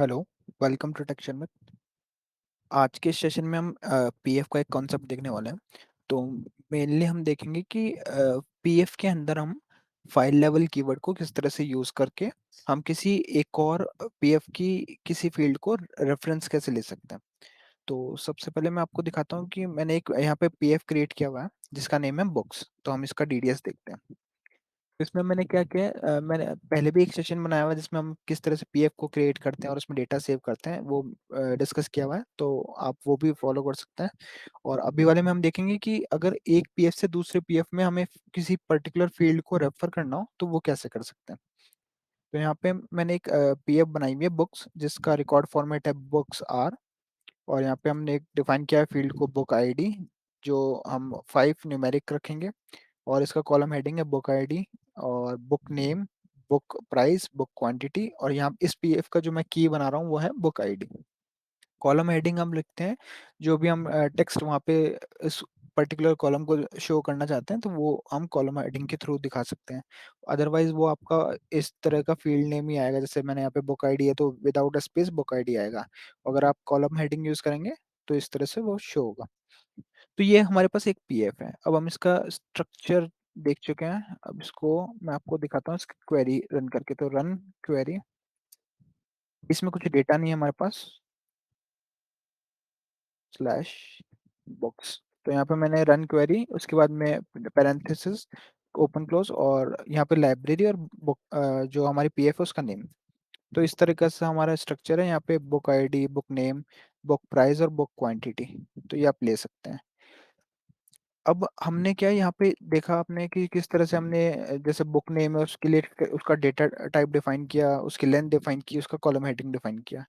Hello. Welcome to take में। आज के सेशन में हम पीएफ का एक कॉन्सेप्ट देखने वाले हैं। तो मेनली हम देखेंगे कि पीएफ के अंदर हम फाइल लेवल कीवर्ड को किस तरह से यूज करके हम किसी एक और पीएफ की किसी फील्ड को रेफरेंस कैसे ले सकते हैं। तो सबसे पहले मैं आपको दिखाता हूँ कि मैंने एक यहाँ पे पीएफ क्रिएट किया हुआ है जिसका नेम है बुक्स। तो हम इसका डीडीएस देखते हैं। इसमें मैंने क्या किया है, मैंने पहले भी एक सेशन बनाया हुआ है जिसमें हम किस तरह से पीएफ को क्रिएट करते हैं और उसमें डेटा सेव करते हैं, वो डिस्कस किया हुआ है। तो आप वो भी फॉलो कर सकते हैं। और अभी वाले में हम देखेंगे कि अगर एक पीएफ से दूसरे पीएफ में हमें किसी पर्टिकुलर फील्ड को रेफर करना हो तो वो कैसे कर सकते हैं। तो यहाँ पे मैंने एक पीएफ बनाई हुई है बुक्स जिसका रिकॉर्ड फॉर्मेट है बुक्स आर। और यहाँ पे हमने एक डिफाइन किया है फील्ड को बुक आईडी, जो हम 5 न्यूमेरिक रखेंगे। और इसका कॉलम हेडिंग है बुक आईडी और book name, book price, book quantity. और यहाँ इस पीएफ का जो मैं की बना रहा हूँ वो है बुक आईडी। कॉलम हेडिंग हम लिखते हैं जो भी हम टेक्स्ट वहाँ पे इस पर्टिकुलर कॉलम को शो करना चाहते हैं तो वो हम कॉलम हेडिंग के थ्रू दिखा सकते हैं। अदरवाइज वो आपका इस तरह का फील्ड नेम ही आएगा, जैसे मैंने यहाँ पे बुक आईडी है तो without a space book ID आएगा। अगर आप कॉलम हेडिंग यूज करेंगे तो इस तरह से वो शो होगा। तो ये हमारे पास एक पीएफ है। अब हम इसका स्ट्रक्चर देख चुके हैं। अब इसको मैं आपको दिखाता हूँ इसकी क्वेरी रन करके। तो रन क्वेरी, इसमें कुछ डेटा नहीं है हमारे पास, स्लैश बुक्स। तो यहाँ पे मैंने रन क्वेरी, उसके बाद में पैरेंथेसिस ओपन क्लोज और यहाँ पे लाइब्रेरी और बुक जो हमारी पीएफ है उसका नेम। तो इस तरीके से हमारा स्ट्रक्चर है। यहाँ पे book ID, book name, book price और बुक क्वांटिटी। तो ये आप ले सकते हैं। अब हमने क्या यहाँ पे देखा आपने कि किस तरह से हमने जैसे बुक नेम है उसके लिए उसका डेटा टाइप डिफाइन किया, उसकी लेंथ डिफाइन की, उसका कॉलम हेडिंग डिफाइन किया।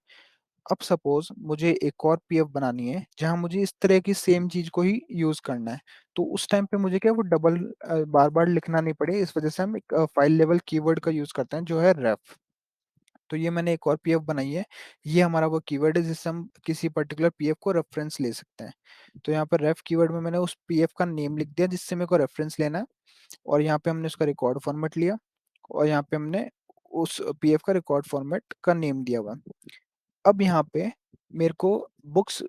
अब सपोज मुझे एक और पीएफ बनानी है जहां मुझे इस तरह की सेम चीज को ही यूज करना है। तो उस टाइम पे मुझे क्या वो डबल बार बार लिखना नहीं पड़े, इस वजह से हम एक फाइल लेवल कीवर्ड का यूज करते हैं जो है रेफ। तो ये मैंने एक और पीएफ बनाई है। ये हमारा वो कीवर्ड है जिससे हम किसी पर्टिकुलर पीएफ को रेफरेंस ले सकते हैं। तो यहाँ पर रेफ कीवर्ड में मैंने उस पीएफ का नेम लिख दिया जिससे मेरे को रेफरेंस लेना है। और यहाँ पे हमने उसका रिकॉर्ड फॉर्मेट लिया और यहाँ पे हमने उस पीएफ का रिकॉर्ड फॉर्मेट का नेम दिया हुआ। अब यहाँ पे मेरे को बुक्स,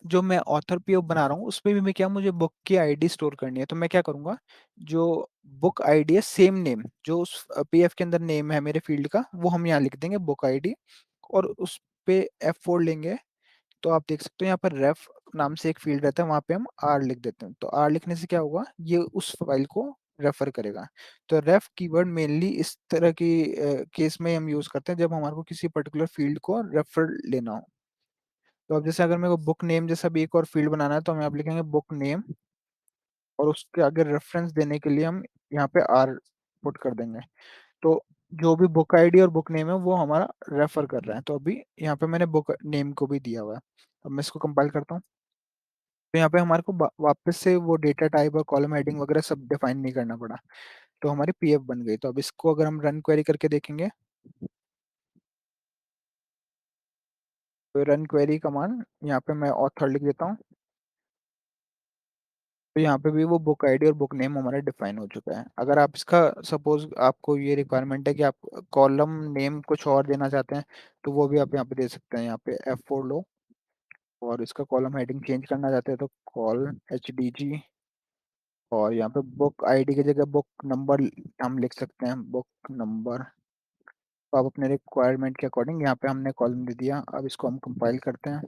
जो मैं ऑथर पीओ बना रहा हूँ उसमें भी मैं क्या, मुझे बुक की आईडी स्टोर करनी है। तो मैं क्या करूँगा, जो बुक आईडी है सेम नेम जो उस पीएफ के अंदर नेम है मेरे फील्ड का वो हम यहाँ लिख देंगे बुक आईडी। और उस पे F4 लेंगे। तो आप देख सकते हो यहाँ पर रेफ नाम से एक फील्ड रहता है, वहां पे हम आर लिख देते हैं। तो आर लिखने से क्या होगा, ये उस फाइल को रेफर करेगा। तो रेफ कीवर्ड मेनली इस तरह की केस में हम यूज करते हैं जब हमारे को किसी पर्टिकुलर फील्ड को रेफर लेना हो। तो अब जैसे अगर मेरे को बुक नेम जैसा भी एक और फील्ड बनाना है तो हम यहाँ पे लिखेंगे बुक नेम और उसके आगे रेफरेंस देने के लिए हम यहाँ पे आर पुट कर देंगे। तो जो भी बुक आईडी और बुक नेम है वो हमारा रेफर कर रहा है। तो अभी यहाँ पे मैंने बुक नेम को भी दिया हुआ है। अब मैं इसको कंपाइल करता हूँ। तो यहाँ पे हमारे को वापस से वो डेटा टाइप और कॉलम हेडिंग वगैरह सब डिफाइन नहीं करना पड़ा। तो हमारी पीएफ बन गई। तो अब इसको अगर हम रन क्वेरी करके देखेंगे तो रन क्वेरी कमांड, यहाँ पे मैं ऑथर लिख देता हूँ। तो यहाँ पे भी वो बुक आईडी और बुक नेम हमारा डिफाइन हो चुका है। अगर आप इसका सपोज आपको ये रिक्वायरमेंट है कि आप कॉलम नेम कुछ और देना चाहते हैं तो वो भी आप यहाँ पे दे सकते हैं। यहाँ पे F4 लो और इसका कॉलम हेडिंग चेंज करना चाहते हैं तो कॉल HDG। और यहाँ पे बुक आईडी की जगह बुक नंबर हम लिख सकते हैं, बुक नंबर। तो आप अपने रिक्वायरमेंट के अकॉर्डिंग यहाँ पे हमने कॉलम दे दिया। अब इसको हम कंपाइल करते हैं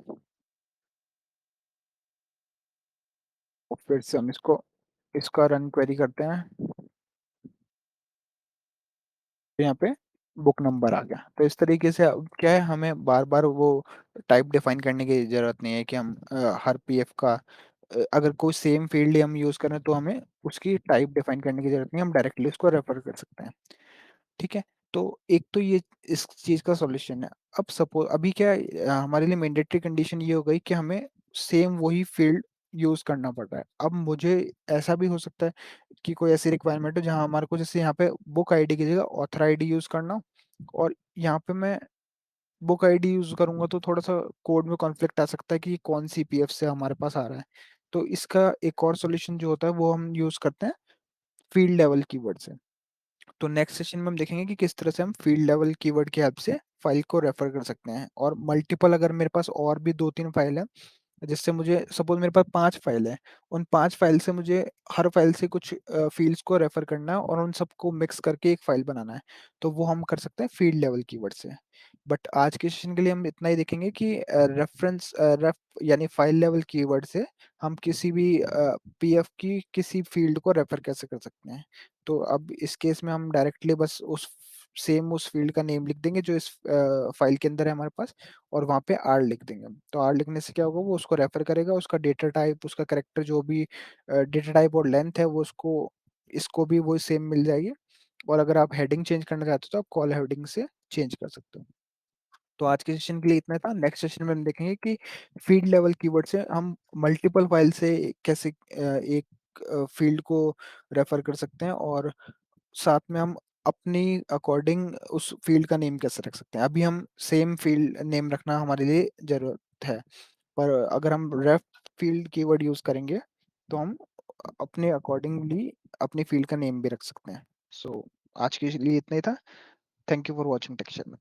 और फिर से हम इसको इसका रन क्वेरी करते हैं। तो यहाँ पे बुक नंबर आ गया। तो इस तरीके से अब क्या है, हमें बार बार वो टाइप डिफाइन करने की जरूरत नहीं है कि हम हर पीएफ का अगर कोई सेम फील्ड हम यूज करें तो हमें उसकी टाइप डिफाइन करने की जरूरत नहीं है, हम डायरेक्टली उसको रेफर कर सकते हैं। ठीक है। तो एक तो ये इस चीज का सॉल्यूशन है। अब सपोज अभी क्या है, हमारे लिए मैंडेटरी कंडीशन ये हो गई कि हमें सेम वही फील्ड यूज करना पड़ रहा है। अब मुझे ऐसा भी हो सकता है कि कोई ऐसी रिक्वायरमेंट हो जहां हमारे को जैसे यहाँ पे बुक आईडी की जगह ऑथर आईडी यूज करना हो। और यहाँ पे मैं बुक आईडी यूज करूंगा तो थोड़ा सा कोड में कॉन्फ्लिक्ट आ सकता है कि कौन सी पीएफ से हमारे पास आ रहा है। तो इसका एक और सॉल्यूशन जो होता है वो हम यूज करते हैं फील्ड लेवल कीवर्ड से। तो नेक्स्ट सेशन में हम देखेंगे कि किस तरह से हम फील्ड लेवल कीवर्ड की हेल्प से फाइल को रेफर कर सकते हैं। और मल्टीपल अगर मेरे पास और भी 2-3 फाइल है, जिससे मुझे सपोज़ मेरे पास 5 फाइल है, उन 5 फाइल से मुझे हर फाइल से कुछ फ़ील्ड्स को रेफ़र करना है और उन सबको मिक्स करके एक फाइल बनाना है। तो वो हम कर सकते हैं फ़ील्ड लेवल कीवर्ड से। बट आज के सेशन के लिए हम इतना ही देखेंगे कि रेफ यानी फाइल लेवल कीवर्ड से हम किसी भी पीएफ की किसी फ़ील्ड को रेफ़र कैसे कर सकते हैं। तो अब इस केस में हम डायरेक्टली बस उस फ़ील्ड का नेम लिख देंगे जो इस फाइल के अंदर है हमारे पास, और वहाँ पे आर लिख देंगे। तो आर लिखने से क्या होगा, वो उसको रेफर करेगा, उसका डेटा टाइप, उसका कैरेक्टर जो भी डेटा टाइप और लेंथ है वो उसको इसको भी वो सेम मिल जाएगी। और अगर आप हेडिंग चेंज करना चाहते हो तो आप कॉल हेडिंग से चेंज कर सकते हो। तो आज के सेशन के लिए इतना था। नेक्स्ट सेशन में हम देखेंगे कि फील्ड लेवल कीवर्ड से हम मल्टीपल फाइल से कैसे एक फील्ड को रेफर कर सकते हैं, और साथ में हम अपनी अकॉर्डिंग उस फील्ड का नेम कैसे रख सकते हैं। अभी हम सेम फील्ड नेम रखना हमारे लिए ज़रूरत है, पर अगर हम रेफ फील्ड कीवर्ड यूज़ करेंगे, तो हम अपने अकॉर्डिंगली अपनी फील्ड का नेम भी रख सकते हैं। सो आज के लिए इतना ही था। Thank you for watching texture.